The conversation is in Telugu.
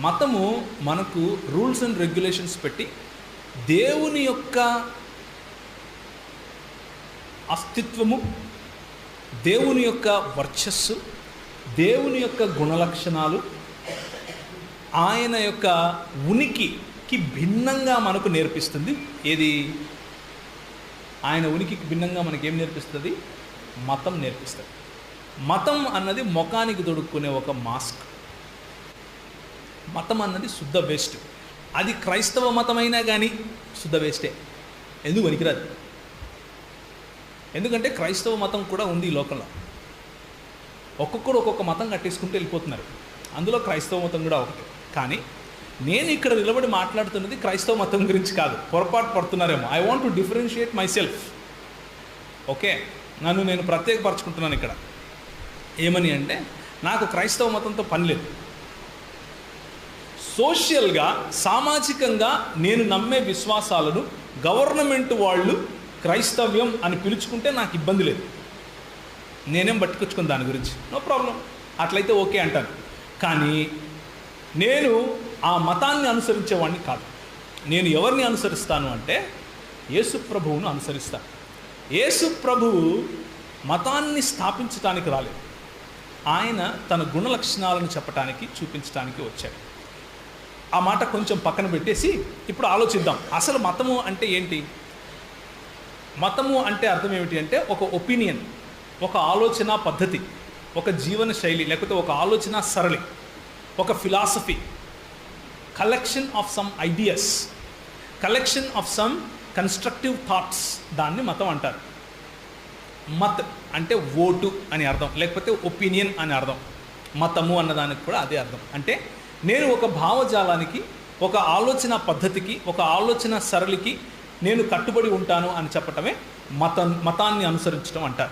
మతము మనకు రూల్స్ అండ్ రెగ్యులేషన్స్ పెట్టి దేవుని యొక్క అస్తిత్వము, దేవుని యొక్క వర్చస్సు, దేవుని యొక్క గుణలక్షణాలు, ఆయన యొక్క ఉనికికి భిన్నంగా మనకు నేర్పిస్తుంది. ఏది? ఆయన ఉనికికి భిన్నంగా మనకేం నేర్పిస్తుంది? మతం నేర్పిస్తుంది. మతం అన్నది ముఖానికి దొడుక్కునే ఒక మాస్క్. మతం అన్నది శుద్ధ వేస్ట్. అది క్రైస్తవ మతమైనా కానీ శుద్ధ వేస్టే. ఎందుకు పనికిరాదు? ఎందుకంటే క్రైస్తవ మతం కూడా ఉంది ఈ లోకంలో. ఒక్కొక్కరు ఒక్కొక్క మతం కట్టేసుకుంటూ వెళ్ళిపోతున్నారు. అందులో క్రైస్తవ మతం కూడా ఒకటి. కానీ నేను ఇక్కడ నిలబడి మాట్లాడుతున్నది క్రైస్తవ మతం గురించి కాదు. పొరపాటు పడుతున్నారేమో. I want to differentiate myself. Okay, నన్ను నేను ప్రత్యేకపరచుకుంటున్నాను ఇక్కడ. ఏమని అంటే, నాకు క్రైస్తవ మతంతో పని లేదు. సోషల్గా, సామాజికంగా నేను నమ్మే విశ్వాసాలను గవర్నమెంట్ వాళ్ళు క్రైస్తవ్యం అని పిలుచుకుంటే నాకు ఇబ్బంది లేదు. నేనేం పట్టుకొచ్చుకుని దాని గురించి నో ప్రాబ్లం. అట్లయితే ఓకే అంటాను. కానీ నేను ఆ మతాన్ని అనుసరించేవాడిని కాదు. నేను ఎవరిని అనుసరిస్తాను అంటే యేసు ప్రభువును అనుసరిస్తాను. యేసు ప్రభువు మతాన్ని స్థాపించడానికి రాలేదు. ఆయన తన గుణలక్షణాలను చెప్పడానికి, చూపించడానికి వచ్చాడు. ఆ మాట కొంచెం పక్కన పెట్టేసి ఇప్పుడు ఆలోచిద్దాం. అసలు మతము అంటే ఏంటి? మతము అంటే అర్థం ఏమిటి అంటే ఒక ఒపీనియన్, ఒక ఆలోచన పద్ధతి, ఒక జీవన శైలి, లేకపోతే ఒక ఆలోచన సరళి, ఒక philosophy, collection of some ideas, collection of some constructive thoughts. దాన్ని మతం అంటారు. మత్ అంటే ఓటు అని అర్థం, లేకపోతే ఒపీనియన్ అని అర్థం. మతము అన్నదానికి కూడా అదే అర్థం. అంటే నేను ఒక భావజాలానికి, ఒక ఆలోచన పద్ధతికి, ఒక ఆలోచన సరళికి నేను కట్టుబడి ఉంటాను అని చెప్పటమే మతాన్ని అనుసరించడం అంటారు.